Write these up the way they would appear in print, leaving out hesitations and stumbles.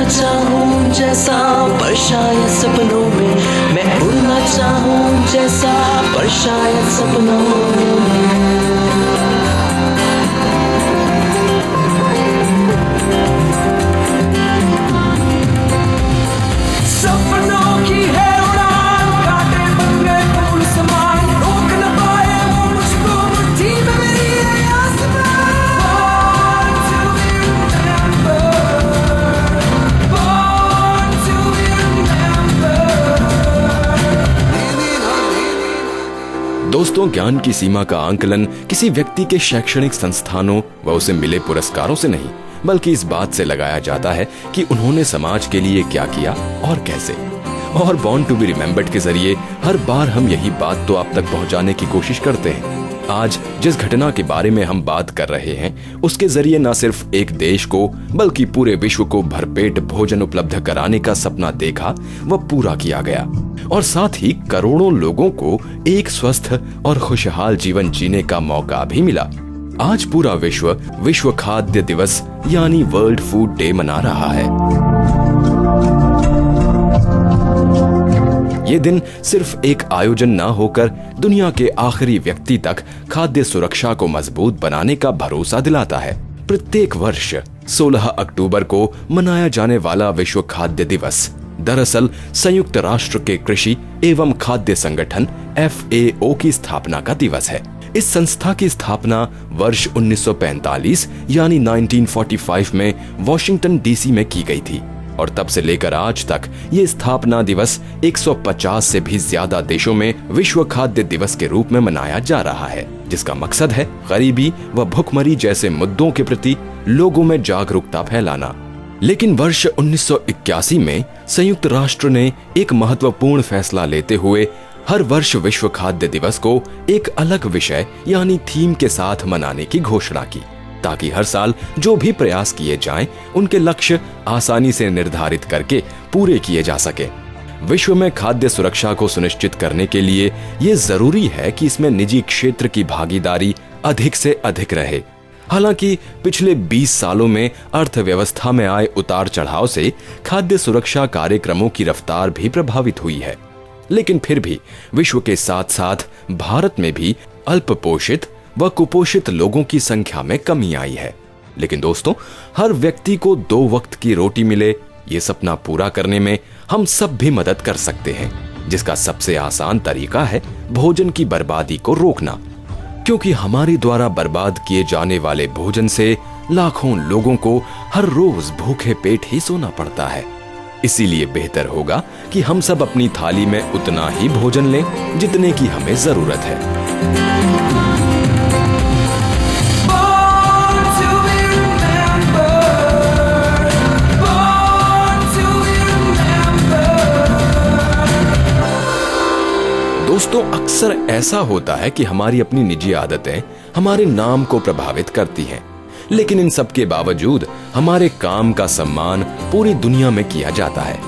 चाहूं जैसा पर शायद सपनों में, मैं उड़ना चाहूं जैसा पर शायद सपनों में। सपनों की है उड़ान, कांटे बन गए फूल समान, रोक न पाए वो मुझको मुट्ठी में मेरी आसमां। दोस्तों, ज्ञान की सीमा का आंकलन किसी व्यक्ति के शैक्षणिक संस्थानों व उसे मिले पुरस्कारों से नहीं, बल्कि इस बात से लगाया जाता है कि उन्होंने समाज के लिए क्या किया और कैसे। और बॉर्न टू बी रिमेम्बर्ड के जरिए हर बार हम यही बात तो आप तक पहुंचाने की कोशिश करते हैं। आज जिस घटना के बारे में हम बात कर रहे हैं, उसके जरिए न सिर्फ एक देश को बल्कि पूरे विश्व को भरपेट भोजन उपलब्ध कराने का सपना देखा व पूरा किया गया, और साथ ही करोड़ों लोगों को एक स्वस्थ और खुशहाल जीवन जीने का मौका भी मिला। आज पूरा विश्व खाद्य दिवस यानी वर्ल्ड फूड डे मना रहा है। ये दिन सिर्फ एक आयोजन ना होकर दुनिया के आखिरी व्यक्ति तक खाद्य सुरक्षा को मजबूत बनाने का भरोसा दिलाता है। प्रत्येक वर्ष 16 अक्टूबर को मनाया जाने वाला विश्व खाद्य दिवस दरअसल संयुक्त राष्ट्र के कृषि एवं खाद्य संगठन FAO की स्थापना का दिवस है। इस संस्था की स्थापना वर्ष 1945 यानी 1945 में वॉशिंगटन DC में की गई थी, और तब से लेकर आज तक ये स्थापना दिवस 150 से भी ज्यादा देशों में विश्व खाद्य दिवस के रूप में मनाया जा रहा है, जिसका मकसद है गरीबी व भुखमरी जैसे मुद्दों के प्रति लोगों में जागरूकता फैलाना। लेकिन वर्ष 1981 में संयुक्त राष्ट्र ने एक महत्वपूर्ण फैसला लेते हुए हर वर्ष विश्व खाद्य दिवस को एक अलग विषय यानी थीम के साथ मनाने की घोषणा की, ताकि हर साल जो भी प्रयास किए जाएं, उनके लक्ष्य आसानी से निर्धारित करके पूरे किए जा सके। विश्व में खाद्य सुरक्षा को सुनिश्चित करने के लिए ये जरूरी है कि इसमें निजी क्षेत्र की भागीदारी अधिक से अधिक रहे। हालांकि पिछले 20 सालों में अर्थव्यवस्था में आए उतार चढ़ाव से खाद्य सुरक्षा कार्यक्रमों की रफ्तार भी प्रभावित हुई है, लेकिन फिर भी विश्व के साथ साथ भारत में भी अल्प पोषित व कुपोषित लोगों की संख्या में कमी आई है। लेकिन दोस्तों, हर व्यक्ति को 2 वक्त की रोटी मिले, ये सपना पूरा करने में हम सब भी मदद कर सकते हैं, जिसका सबसे आसान तरीका है भोजन की बर्बादी को रोकना, क्योंकि हमारे द्वारा बर्बाद किए जाने वाले भोजन से लाखों लोगों को हर रोज भूखे पेट ही सोना पड़ता है। इसीलिए बेहतर होगा कि हम सब अपनी थाली में उतना ही भोजन लें जितने की हमें जरूरत है। दोस्तों, अक्सर ऐसा होता है कि हमारी अपनी निजी आदतें हमारे नाम को प्रभावित करती हैं, लेकिन इन सब के बावजूद हमारे काम का सम्मान पूरी दुनिया में किया जाता है।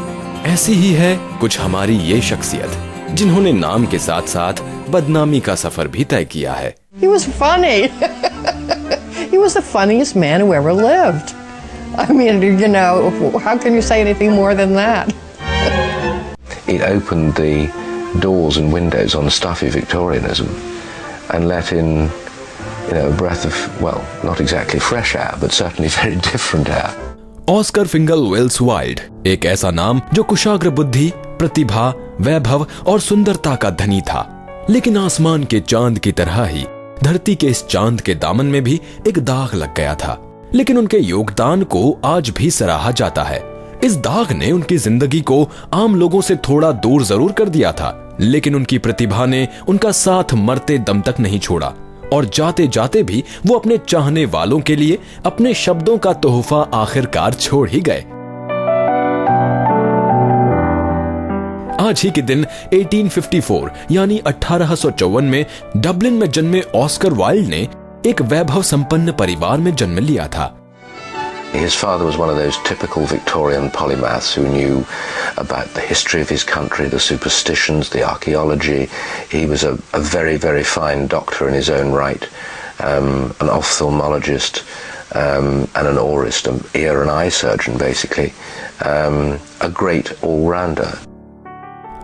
ऐसी ही है कुछ हमारी ये शख्सियत, जिन्होंने नाम के साथ साथ बदनामी का सफर भी तय किया है। He was funny. He was the funniest man who ever lived. I mean, you know, how can you say anything more than that? It opened the doors and windows on stuffy Victorianism and let in, you know, a breath of, well, not exactly fresh air, but certainly very different air. Oscar Fingal Wills Wilde एक ऐसा नाम जो कुशाग्र बुद्धि, प्रतिभा, वैभव और सुंदरता का धनी था, लेकिन आसमान के चांद की तरह ही धरती के इस चांद के दामन में भी एक दाग लग गया था। लेकिन उनके योगदान को आज भी सराहा जाता है। इस दाग ने उनकी जिंदगी को आम लोगों से थोड़ा दूर जरूर कर दिया था, लेकिन उनकी प्रतिभा ने उनका साथ मरते दम तक नहीं छोड़ा, और जाते जाते भी वो अपने चाहने वालों के लिए अपने शब्दों का तोहफा आखिरकार छोड़ ही गए। आज ही के दिन 1854 यानी 1854 में डबलिन में जन्मे ऑस्कर वाइल्ड ने एक वैभव संपन्न परिवार में जन्म लिया था। His father was one of those typical Victorian polymaths who knew about the history of his country, the superstitions, the archaeology. He was a very, very fine doctor in his own right, an ophthalmologist, and an aurist, an ear and eye surgeon basically, a great all-rounder.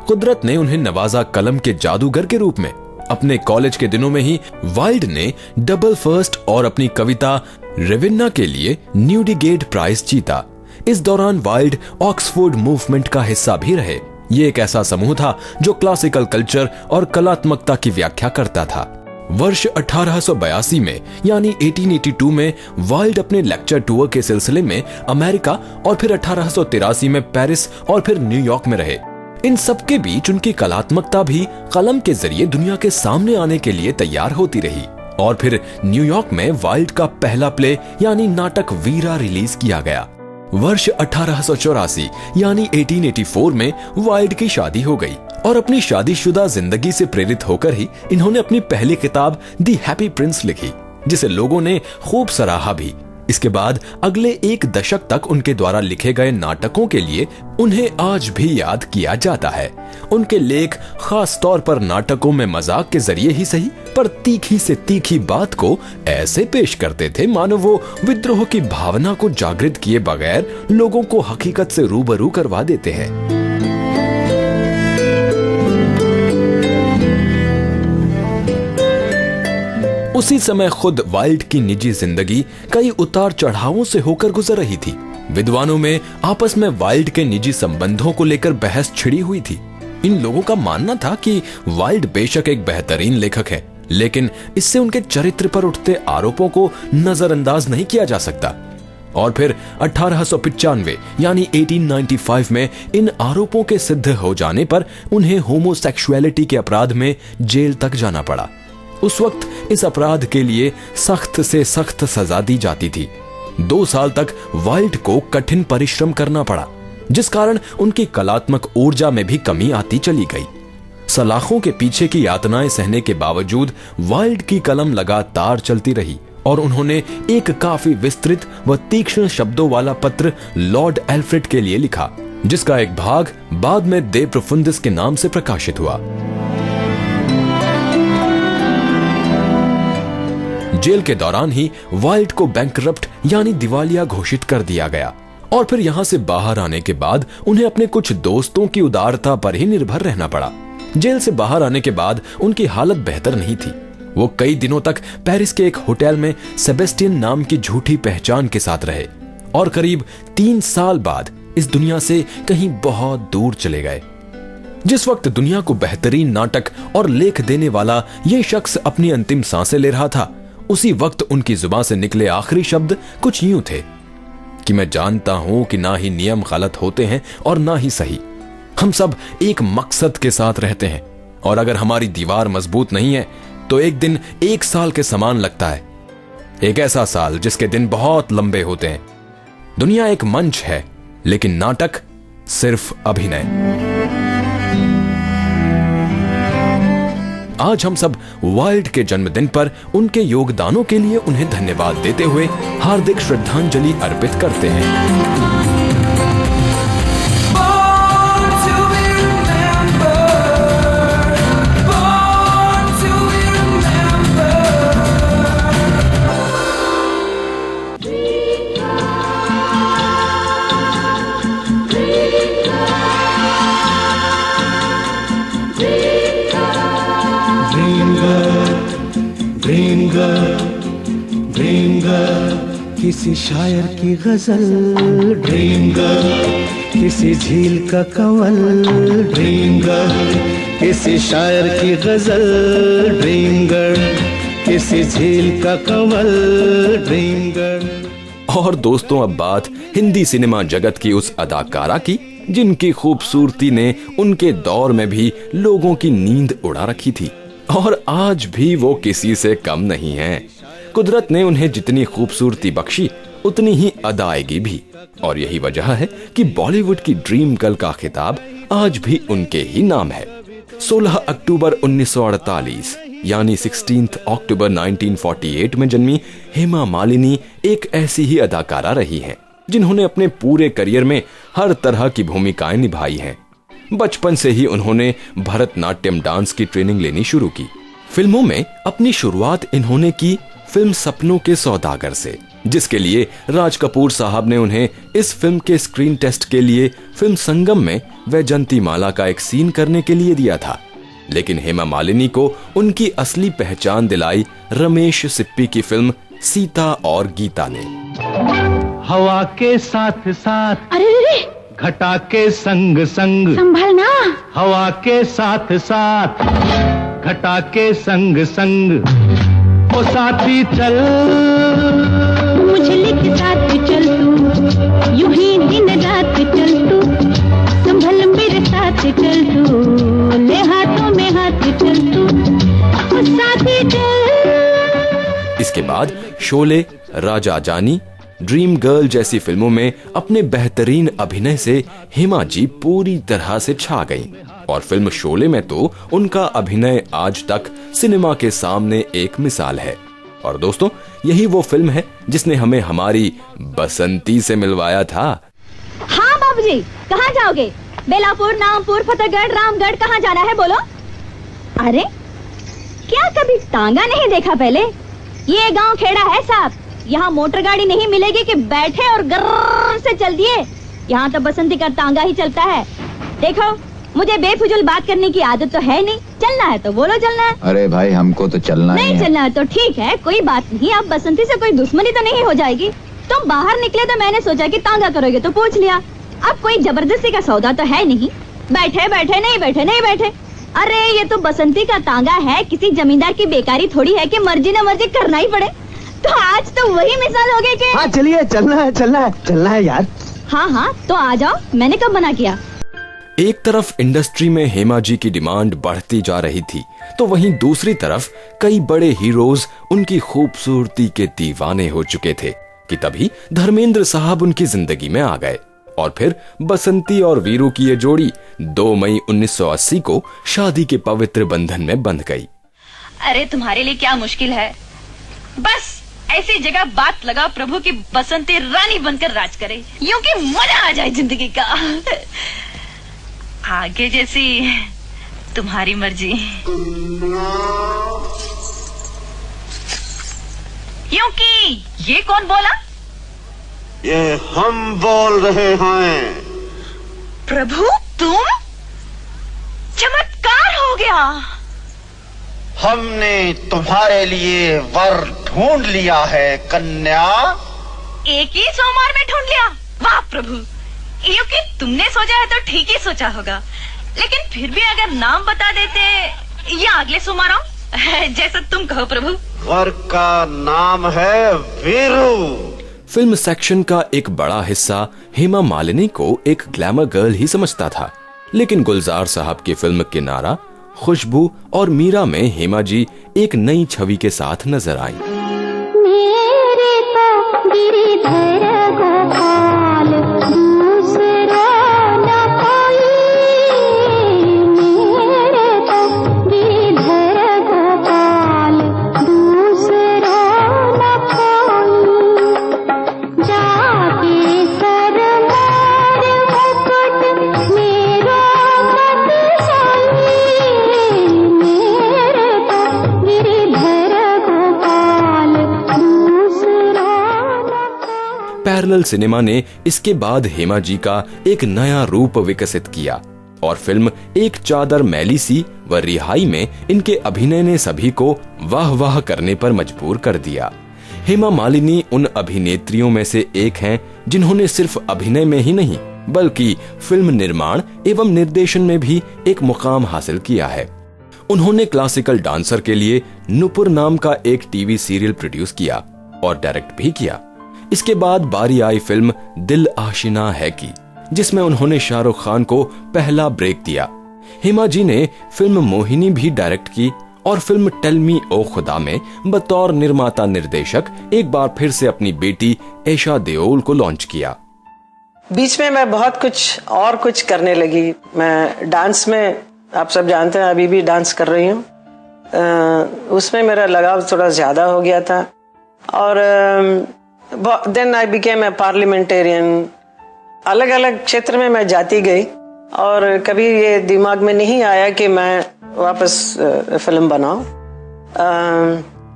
कुदरत ने उन्हें नवाजा कलम के जादूगर के रूप में। अपने कॉलेज के दिनों में ही वाइल्ड ने डबल फर्स्ट और अपनी कविता रेविन्ना के लिए न्यूडिगेट प्राइज जीता। इस दौरान वाइल्ड ऑक्सफोर्ड मूवमेंट का हिस्सा भी रहे। ये एक ऐसा समूह था जो क्लासिकल कल्चर और कलात्मकता की व्याख्या करता था। वर्ष 1882 में यानी 1882 में वाइल्ड अपने लेक्चर टूर के सिलसिले में अमेरिका और फिर 1883 में पेरिस और फिर न्यूयॉर्क में रहे। इन सबके बीच उनकी कलात्मकता भी कलम के जरिए दुनिया के सामने आने के लिए तैयार होती रही। और फिर न्यूयॉर्क में वाइल्ड का पहला प्ले यानी नाटक वीरा रिलीज किया गया। वर्ष 1884 यानी 1884 में वाइल्ड की शादी हो गई और अपनी शादीशुदा जिंदगी से प्रेरित होकर ही इन्होंने अपनी पहली किताब द हैप्पी प्रिंस लिखी, जिसे लोगों ने खूब सराहा भी। इसके बाद अगले एक दशक तक उनके द्वारा लिखे गए नाटकों के लिए उन्हें आज भी याद किया जाता है। उनके लेख खास तौर पर नाटकों में मजाक के जरिए ही सही पर तीखी से तीखी बात को ऐसे पेश करते थे मानो वो विद्रोह की भावना को जागृत किए बगैर लोगों को हकीकत से रूबरू करवा देते हैं। उसी समय खुद वाइल्ड की निजी जिंदगी कई उतार चढ़ावों से होकर गुजर रही थी। विद्वानों में आपस में वाइल्ड के निजी संबंधों को लेकर बहस छिड़ी हुई थी। इन लोगों का मानना था कि वाइल्ड बेशक एक बेहतरीन लेखक है, लेकिन इससे उनके चरित्र पर उठते आरोपों को नजरअंदाज नहीं किया जा सकता। और फिर 1895 यानी 1895 में इन आरोपों के सिद्ध हो जाने पर उन्हें होमोसेक्सुअलिटी के अपराध में जेल तक जाना पड़ा। उस वक्त इस अपराध के लिए सख्त से सख्त सजा दी जाती थी। 2 साल तक वाइल्ड को कठिन परिश्रम करना पड़ा, जिस कारण उनकी कलात्मक ऊर्जा में भी कमी आती चली गई। सलाखों के पीछे की यातनाएं सहने के बावजूद वाइल्ड की कलम लगातार चलती रही और उन्होंने एक काफी विस्तृत व तीक्ष्ण शब्दों वाला पत्र लॉर्ड एल्फ्रेड के लिए लिखा, जिसका एक भाग बाद में दे प्रोफुंडिस के नाम से प्रकाशित हुआ। जेल के दौरान ही वाइल्ड को बैंकरप्ट यानी दिवालिया घोषित कर दिया गया और फिर यहां से बाहर आने के बाद उन्हें अपने कुछ दोस्तों की उदारता पर ही निर्भर रहना पड़ा। जेल से बाहर आने के बाद उनकी हालत बेहतर नहीं थी। वो कई दिनों तक पेरिस के एक होटल में सेबेस्टियन नाम की झूठी पहचान के साथ रहे और करीब 3 साल बाद इस दुनिया से कहीं बहुत दूर चले गए। जिस वक्त दुनिया को बेहतरीन नाटक और लेख देने वाला ये शख्स अपनी अंतिम सांसें ले रहा था, उसी वक्त उनकी जुबान से निकले आखिरी शब्द कुछ यूं थे कि मैं जानता हूं कि ना ही नियम गलत होते हैं और ना ही सही। हम सब एक मकसद के साथ रहते हैं और अगर हमारी दीवार मजबूत नहीं है तो एक दिन 1 साल के समान लगता है। एक ऐसा साल जिसके दिन बहुत लंबे होते हैं। दुनिया एक मंच है, लेकिन नाटक सिर्फ अभिनय। आज हम सब वाइल्ड के जन्मदिन पर उनके योगदानों के लिए उन्हें धन्यवाद देते हुए हार्दिक श्रद्धांजलि अर्पित करते हैं। ड्रीम गर्ल किसी शायर की गजल, ड्रीम गर्ल किसी झील का कंवल, ड्रीम गर्ल किसी शायर की गजल, ड्रीम गर्ल किसी झील का कंवल, ड्रीम गर्ल। और दोस्तों, अब बात हिंदी सिनेमा जगत की उस अदाकारा की जिनकी खूबसूरती ने उनके दौर में भी लोगों की नींद उड़ा रखी थी और आज भी वो किसी से कम नहीं है। कुदरत ने उन्हें जितनी खूबसूरती बख्शी उतनी ही अदायगी भी, और यही वजह है कि बॉलीवुड की ड्रीम गर्ल का खिताब आज भी उनके ही नाम है। 16 अक्टूबर 1948 यानी 16 अक्टूबर 1948 में जन्मी हेमा मालिनी एक ऐसी ही अदाकारा रही हैं जिन्होंने अपने पूरे करियर में हर तरह की भूमिकाएं निभाई हैं। बचपन से ही उन्होंने भरतनाट्यम डांस की ट्रेनिंग लेनी शुरू की। फिल्मों में अपनी शुरुआत इन्होंने की फिल्म सपनों के सौदागर से, जिसके लिए राज कपूर साहब ने उन्हें इस फिल्म के स्क्रीन टेस्ट के लिए फिल्म संगम में वैजंती माला का एक सीन करने के लिए दिया था। लेकिन हेमा मालिनी को उनकी असली पहचान दिलाई रमेश सिप्पी की फिल्म सीता और गीता ने। हवा के साथ साथ, अरे घटा के संग संग, संभलना। हवा के साथ साथ, घटा के संग संग, ओ साथी चल, मुझे के साथ चल तू, यूं ही दिन रात चल तू, संभल मेरे साथ चल तू, ले हाथों में हाथ चल तू, ओ साथी चल। इसके बाद शोले, राजा जानी, ड्रीम गर्ल जैसी फिल्मों में अपने बेहतरीन अभिनय से हेमा जी पूरी तरह से छा गईं और फिल्म शोले में तो उनका अभिनय आज तक सिनेमा के सामने एक मिसाल है। और दोस्तों, यही वो फिल्म है जिसने हमें हमारी बसंती से मिलवाया था। हाँ बाबूजी, कहाँ जाओगे? बेलापुर, नामपुर, फतेहगढ़, रामगढ़, कहाँ जाना है बोलो? अरे क्या कभी टांगा नहीं देखा पहले? ये गांव खेड़ा है साहब, यहाँ मोटर गाड़ी नहीं मिलेगी कि बैठे और गर्र से चल दिए। यहाँ तो बसंती का टांगा ही चलता है। देखो, मुझे बेफिजूल बात करने की आदत तो है नहीं। चलना है तो बोलो चलना है। अरे भाई, हमको तो चलना नहीं चलना है तो ठीक है, कोई बात नहीं। अब बसंती से कोई दुश्मनी तो नहीं हो जाएगी। तुम बाहर निकले तो मैंने सोचा कि टांगा करोगे तो पूछ लिया। अब कोई जबरदस्ती का सौदा तो है नहीं। बैठे बैठे नहीं बैठे नहीं बैठे। अरे ये तो बसंती का टांगा है, किसी जमींदार की बेकारी थोड़ी है कि मर्जी न मर्जी करना ही पड़े। तो आज तो वही मिसाल हो गई कि हाँ चलिए, चलना है यार। हाँ तो आ जाओ, मैंने कब मना किया। एक तरफ इंडस्ट्री में हेमा जी की डिमांड बढ़ती जा रही थी, तो वहीं दूसरी तरफ कई बड़े हीरोज उनकी खूबसूरती के दीवाने हो चुके थे कि तभी धर्मेंद्र साहब उनकी जिंदगी में आ गए और फिर बसंती और वीरू की ये जोड़ी 2 मई 1980 को शादी के पवित्र बंधन में बंध गई। अरे तुम्हारे लिए क्या मुश्किल है, बस ऐसी जगह बात लगा प्रभु की बसंती रानी बनकर राज करे, यूं कि मजा आ जाए जिंदगी का। आगे जैसी तुम्हारी मर्जी। यूं कि ये कौन बोला? ये हम बोल रहे हैं। प्रभु तुम? चमत्कार हो गया। हमने तुम्हारे लिए वर ढूंढ लिया है कन्या। एक ही सोमवार में ढूंढ लिया? वाह प्रभु, यूं कि तुमने सोचा है तो ठीक ही सोचा होगा, लेकिन फिर भी अगर नाम बता देते या अगले सोमवार आओ, जैसा तुम कहो प्रभु। वर का नाम है वीरू। फिल्म सेक्शन का एक बड़ा हिस्सा हेमा मालिनी को एक ग्लैमर गर्ल ही समझता था, लेकिन गुलजार साहब की फिल्म किनारा, खुशबू और मीरा में हेमा जी एक नई छवि के साथ नजर आई। मेरे तो गिरिधर गोपाल दूसरा न कोई, मेरे तो गिरिधर गोपाल दूसरा न कोई, जाके सर मोर मुकुट मेरो मत सोई, मेरे तो गिरिधर गोपाल दूसरा न कोई। पैरेलल सिनेमा ने इसके बाद हेमा जी का एक नया रूप विकसित किया और फिल्म एक चादर मैली सी व रिहाई में इनके अभिनय ने सभी को वाह वाह करने पर मजबूर कर दिया। हेमा मालिनी उन अभिनेत्रियों में से एक हैं जिन्होंने सिर्फ अभिनय में ही नहीं बल्कि फिल्म निर्माण एवं निर्देशन में भी एक मुकाम हासिल किया है। उन्होंने क्लासिकल डांसर के लिए नुपुर नाम का एक टीवी सीरियल प्रोड्यूस किया और डायरेक्ट भी किया। इसके बाद बारी आई फिल्म दिल आशिना है की, जिसमें उन्होंने शाहरुख खान को पहला ब्रेक दिया। हेमा जी ने फिल्म मोहिनी भी डायरेक्ट की और फिल्म टेल मी ओ खुदा में बतौर निर्माता निर्देशक एक बार फिर से अपनी बेटी ऐशा देओल को लॉन्च किया। बीच में मैं बहुत कुछ करने लगी। मैं डांस में, आप सब जानते हैं, अभी भी डांस कर रही हूँ। उसमें मेरा लगाव थोड़ा ज्यादा हो गया था और then I became a parliamentarian. अलग अलग क्षेत्र में मैं जाती गई और कभी ये दिमाग में नहीं आया कि मैं वापस फिल्म बनाऊं।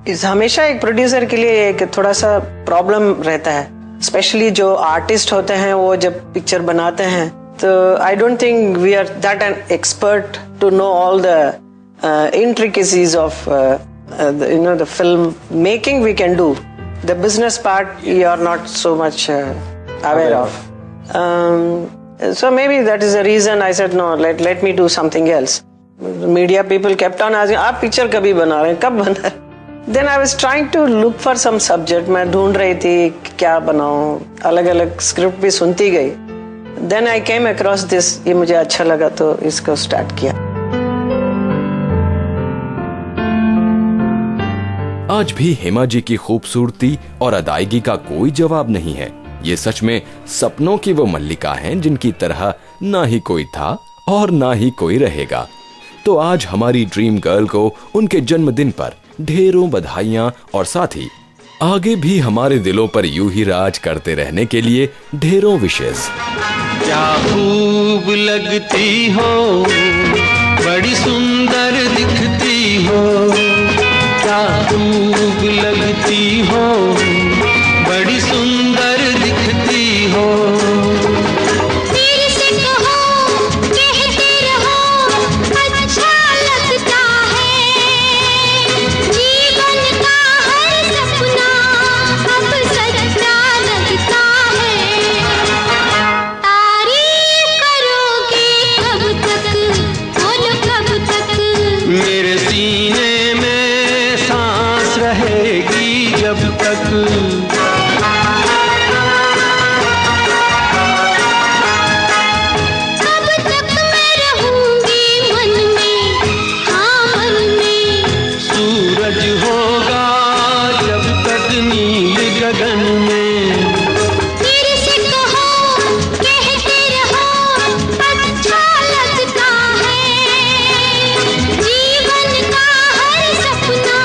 इस हमेशा एक प्रोड्यूसर के लिए एक थोड़ा सा प्रॉब्लम रहता है, स्पेशली जो आर्टिस्ट होते हैं वो जब पिक्चर बनाते हैं तो I don't think we are that an expert to know all the intricacies of the film making. We can do the business part, you are not so much aware of. So maybe that is the reason I said no, let me do something else. Media people kept on asking, आप picture कभी बना रहे हैं, कब बना रहे हैं? Then I was trying to look for some subject. मैं ढूंढ रही थी क्या बनाऊं, अलग अलग स्क्रिप्ट भी सुनती गई. Then I came across this, ये मुझे अच्छा लगा तो इसको स्टार्ट किया. आज भी हेमा जी की खूबसूरती और अदायगी का कोई जवाब नहीं है. ये सच में सपनों की वो मल्लिका हैं जिनकी तरह ना ही कोई था और ना ही कोई रहेगा. तो आज हमारी ड्रीम गर्ल को उनके जन्मदिन पर ढेरों बधाइयां और साथ ही आगे भी हमारे दिलों पर यूं ही राज करते रहने के लिए ढेरों विशेष. क्या खूब लगती हो, बड़ी सुंदर दिखती हो, क्या खूब लगती हो, बड़ी सुंदर दिखती हो. मेरे सीने में सांस रहेगी जब तक, तब तक मैं रहूंगी मन में, हाँ मन में. सूरज होगा जब तक नील गगन में. तेरे से कहो, कहते रहो, अच्छा लगता है. जीवन का हर सपना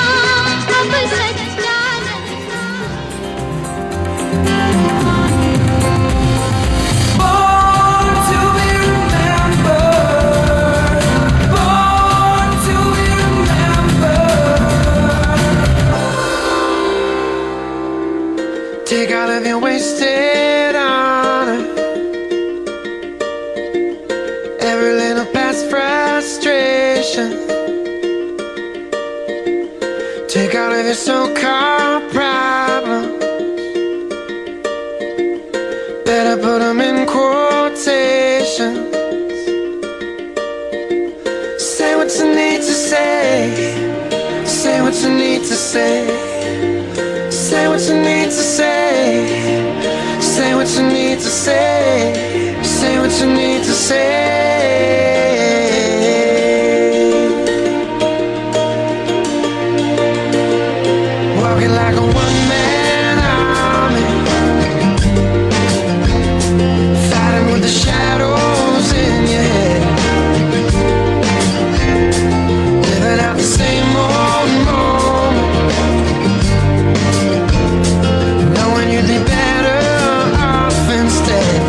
अब सच्चा लगता Born to be remembered, born to be remembered. Take all of your wasted honor, every little past frustration. Take all of your so-called problems, better put them in quotations. Say what you need to say, say what you need to say, say what you need to say, say what you need to say, say what you need to say. Walking like a one-man army, fighting with the shadows in your head, living out the same old moment, knowing you'd be better off instead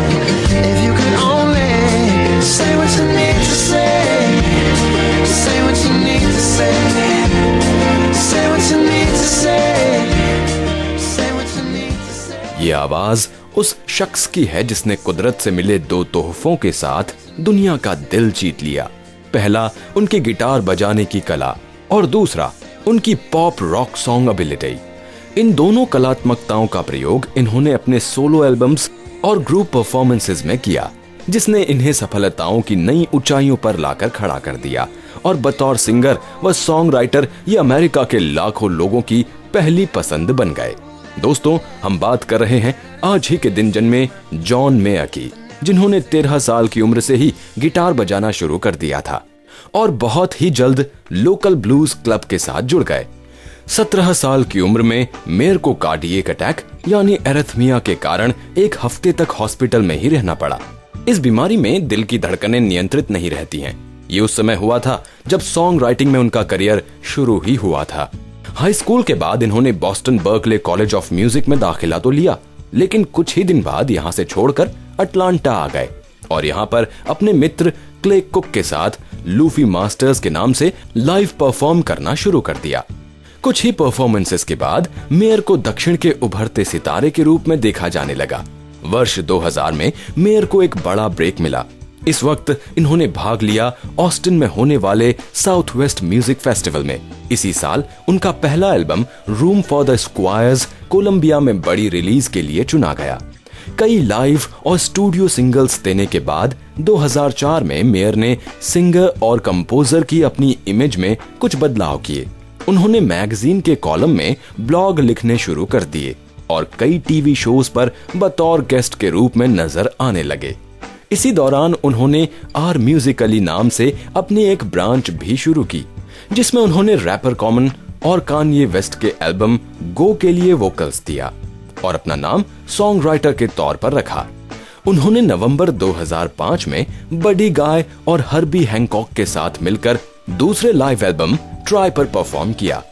if you could only say what you need to say, say what you need to say, say what you need to say, say what you need to say. ये आवाज उस शख्स की है जिसने कुदरत से मिले दो तोहफों के साथ दुनिया का दिल जीत लिया. पहला उनकी गिटार बजाने की कला और दूसरा उनकी पॉप रॉक सॉन्ग एबिलिटी. इन दोनों कलात्मकताओं का प्रयोग इन्होंने अपने सोलो एल्बम्स और ग्रुप परफॉर्मेंसेस में किया, जिसने इन्हें सफलताओं की नई ऊंचाइयों पर लाकर खड़ा कर दिया और बतौर सिंगर व सॉन्ग राइटर ये अमेरिका के लाखों लोगों की पहली पसंद बन गए. दोस्तों, हम बात कर रहे हैं आज ही के दिन जन्मे जॉन मेयर की, जिन्होंने 13 साल की उम्र से ही गिटार बजाना शुरू कर दिया था और बहुत ही जल्द लोकल ब्लूज क्लब के साथ जुड़ गए. 17 साल की उम्र में मेयर को कार्डियक अटैक यानी एरिथमिया के कारण एक हफ्ते तक हॉस्पिटल में ही रहना पड़ा. इस बीमारी में दिल की धड़कनें नियंत्रित नहीं रहती हैं. ये उस समय हुआ था जब सॉन्ग राइटिंग में उनका करियर शुरू ही हुआ था. हाई स्कूल के बाद इन्होंने Boston Berkeley college of music में दाखिला तो लिया, लेकिन कुछ ही दिन बाद यहाँ से छोड़कर अटलांटा आ गए और यहाँ पर अपने मित्र क्ले कुक के साथ लूफी मास्टर्स के नाम से लाइव परफॉर्म करना शुरू कर दिया. कुछ ही परफॉर्मेंसेस के बाद मेयर को दक्षिण के उभरते सितारे के रूप में देखा जाने लगा। वर्ष 2000 में मेयर को एक बड़ा ब्रेक मिला। इस वक्त इन्होंने भाग लिया ऑस्टिन में होने वाले साउथ वेस्ट म्यूजिक फेस्टिवल में। इसी साल उनका पहला album Room for the Squares Columbia में बड़ी रिलीज के लिए चुना गया। कई लाइव और स्टूडियो सिंगल्स देने के बाद 2004 में मेयर ने सिंगर और कंपोजर की अपनी इमेज में कुछ बदलाव किए। उन्होंने मैगजीन के कॉलम में ब्लॉग लिखने शुरू कर दिए और कई टीवी शोज पर बतौर गेस्ट के रूप में नजर आने लगे। इसी दौरान उन्होंने आर म्यूजिकली नाम से अपनी एक ब्रांच भी शुरू की, जिसमें उन्होंने रैपर कॉमन और कान्ये वेस्ट के एल्बम गो के लिए वोकल्स दिया और अपना नाम सॉन्ग राइटर के तौर पर रखा। उन्होंने नवंबर 2005 में बडी गाय और हर्बी हैंकॉक के साथ मिलकर दूसरे लाइव एल्बम ट्राई पर परफॉर्म किया।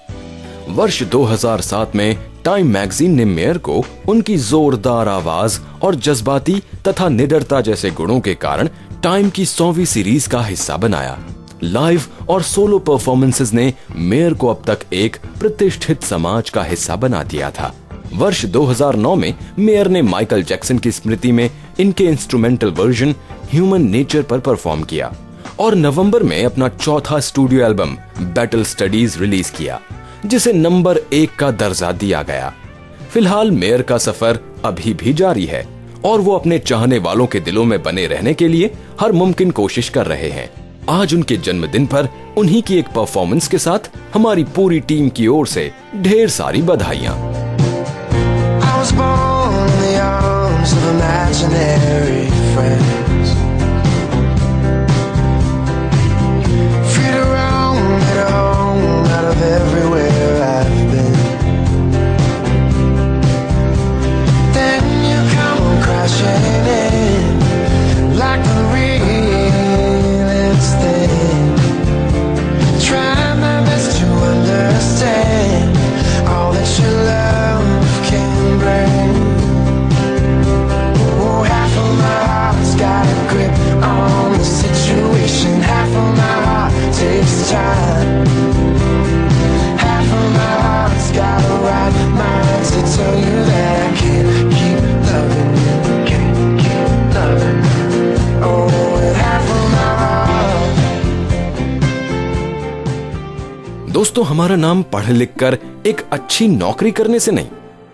वर्ष 2007 में टाइम मैगजीन ने मेयर को उनकी जोरदार आवाज और जज्बाती तथा निडरता जैसे गुणों के कारण टाइम की 100वीं सीरीज का हिस्सा बनाया। लाइव और सोलो परफॉर्मेंसेस ने मेयर को अब तक एक प्रतिष्ठित समाज का हिस्सा बना दिया था। वर्ष 2009 में मेयर ने माइकल जैक्सन की स्मृति में इनके इंस्ट्रूमेंटल वर्जन ह्यूमन नेचर पर परफॉर्म किया और नवंबर में अपना चौथा studio album battle studies release किया, जिसे नंबर 1 का दर्जा दिया गया। फिलहाल मेयर का सफर अभी भी जारी है और वो अपने चाहने वालों के दिलों में बने रहने के लिए हर मुमकिन कोशिश कर रहे हैं। आज उनके जन्मदिन पर उन्हीं की एक परफॉर्मेंस के साथ हमारी पूरी टीम की ओर से ढेर सारी बधाइयां। I was born in the arms of imaginary friends, free to roam at home out of everywhere I've been. Then you come crashing in like the realest thing. Try my best to understand all that your love can bring. Oh, half of my heart's got a grip on the situation. Half of my heart takes time. Half of my heart's got a right mind to tell you that I can't keep loving you. Can't keep loving you. Oh, and half of my heart. दोस्तों, हमारा नाम पढ़ लिख कर एक अच्छी नौकरी करने से नहीं,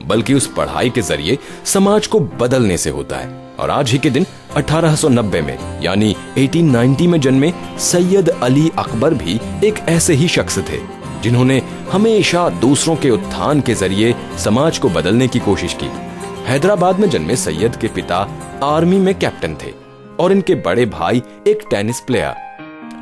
बल्कि उस पढ़ाई के जरिए समाज को बदलने से होता है। और आज ही के दिन 1890 में यानी 1890 में जन्मे सैयद अली अकबर भी एक ऐसे ही शख्स थे, जिन्होंने हमेशा दूसरों के उत्थान के जरिए समाज को बदलने की कोशिश की। हैदराबाद में जन्मे सैयद के पिता आर्मी में कैप्टन थे और इनके बड़े भाई एक टेनिस प्लेयर,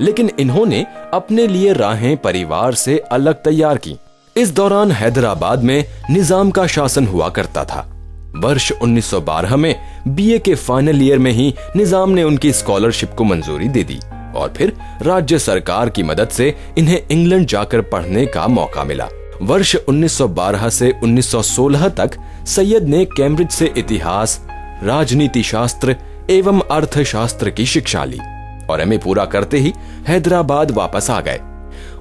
लेकिन इन्होंने अपने लिए राहें परिवार से अलग तैयार की। इस दौरान हैदराबाद में निजाम का शासन हुआ करता था। वर्ष 1912 में बीए के फाइनल ईयर में ही निजाम ने उनकी स्कॉलरशिप को मंजूरी दे दी और फिर राज्य सरकार की मदद से इन्हें इंग्लैंड जाकर पढ़ने का मौका मिला। वर्ष 1912 से 1916 तक सैयद ने कैम्ब्रिज से इतिहास, राजनीति शास्त्र एवं अर्थशास्त्र की शिक्षा ली और एमए पूरा करते ही हैदराबाद वापस आ गए।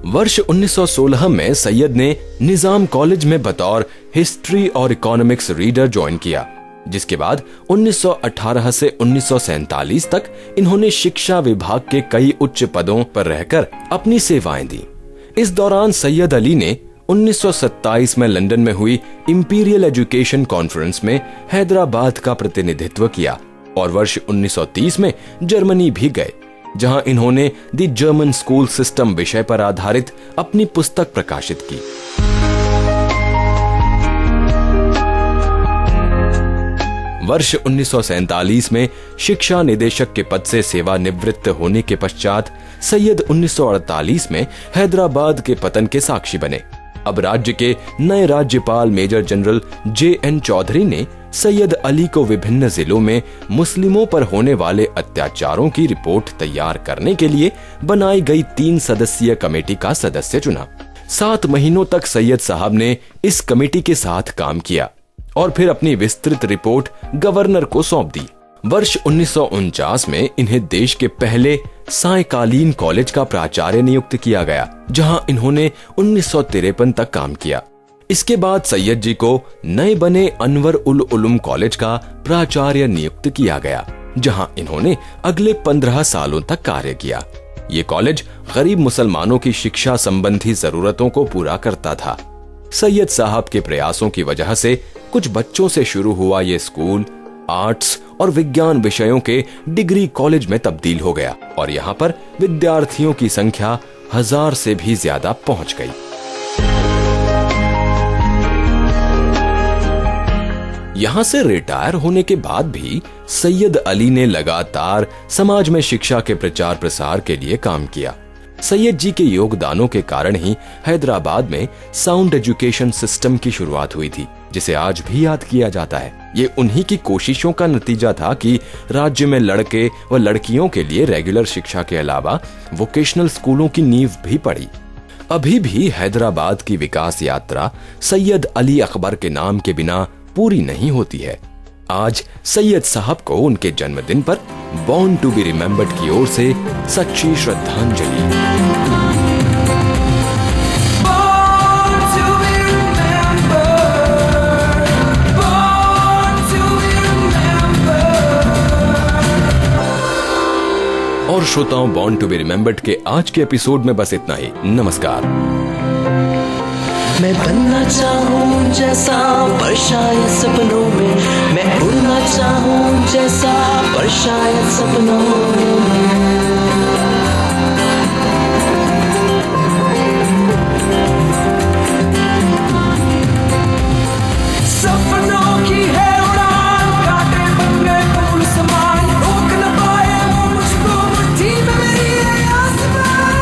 वर्ष 1916 में सैयद ने निजाम कॉलेज में बतौर हिस्ट्री और इकोनॉमिक्स रीडर ज्वाइन किया, जिसके बाद 1918 से 1947 तक इन्होंने शिक्षा विभाग के कई उच्च पदों पर रहकर अपनी सेवाएं दी। इस दौरान सैयद अली ने 1927 में लंदन में हुई इंपीरियल एजुकेशन कॉन्फ्रेंस में हैदराबाद का प्रतिनिधित्व किया और वर्ष 1930 में जर्मनी भी गए, जहां इन्होंने द जर्मन स्कूल सिस्टम विषय पर आधारित अपनी पुस्तक प्रकाशित की। वर्ष 1947 में शिक्षा निदेशक के पद से सेवानिवृत्त होने के पश्चात सैयद 1948 में हैदराबाद के पतन के साक्षी बने। अब राज्य के नए राज्यपाल मेजर जनरल जे.एन. चौधरी ने सैयद अली को विभिन्न जिलों में मुस्लिमों पर होने वाले अत्याचारों की रिपोर्ट तैयार करने के लिए बनाई गई 3 सदस्यीय कमेटी का सदस्य चुना। 7 महीनों तक सैयद साहब ने इस कमेटी के साथ काम किया और फिर अपनी विस्तृत रिपोर्ट गवर्नर को सौंप दी। वर्ष 1949 में इन्हें देश के पहले सायकालीन कॉलेज का प्राचार्य नियुक्त किया गया, जहां इन्होंने 1953 तक काम किया। इसके बाद सैयद जी को नए बने अनवर उल उलूम कॉलेज का प्राचार्य नियुक्त किया गया, जहां इन्होंने अगले 15 सालों तक कार्य किया। ये कॉलेज गरीब मुसलमानों की शिक्षा संबंधी जरूरतों को पूरा करता था। सैयद साहब के प्रयासों की वजह से कुछ बच्चों से शुरू हुआ ये स्कूल आर्ट्स और विज्ञान विषयों के डिग्री कॉलेज में तब्दील हो गया और यहाँ पर विद्यार्थियों की संख्या 1000 से भी ज्यादा पहुंच गई। यहां से रिटायर होने के बाद भी सैयद अली ने लगातार समाज में शिक्षा के प्रचार प्रसार के लिए काम किया। सैयद जी के योगदानों के कारण ही हैदराबाद में साउंड एजुकेशन सिस्टम की शुरुआत हुई थी, जिसे आज भी याद किया जाता है। ये उन्हीं की कोशिशों का नतीजा था कि राज्य में लड़के व लड़कियों के लिए रेगुलर शिक्षा के अलावा वोकेशनल स्कूलों की नींव भी पड़ी। अभी भी हैदराबाद की विकास यात्रा सैयद अली अकबर के नाम के बिना पूरी नहीं होती है। आज सैयद साहब को उनके जन्मदिन पर बॉर्न टू बी रिमेम्बर्ड की ओर से सच्ची श्रद्धांजलि। और श्रोताओं, बॉर्न टू बी रिमेम्बर्ड के आज के एपिसोड में बस इतना ही। नमस्कार। मैं बनना चाहूँ जैसा पर शायद सपनों में, मैं उड़ना चाहूँ जैसा पर शायद सपनों में। सपनों की है उड़ान, कांटे बन गए फूल समान, रोक न पाए वो मुझको मुट्ठी में मेरी आसमान।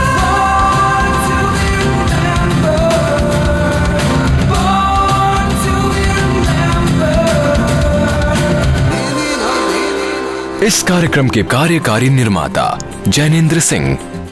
इस कार्यक्रम के कार्यकारी निर्माता जैनेंद्र सिंह,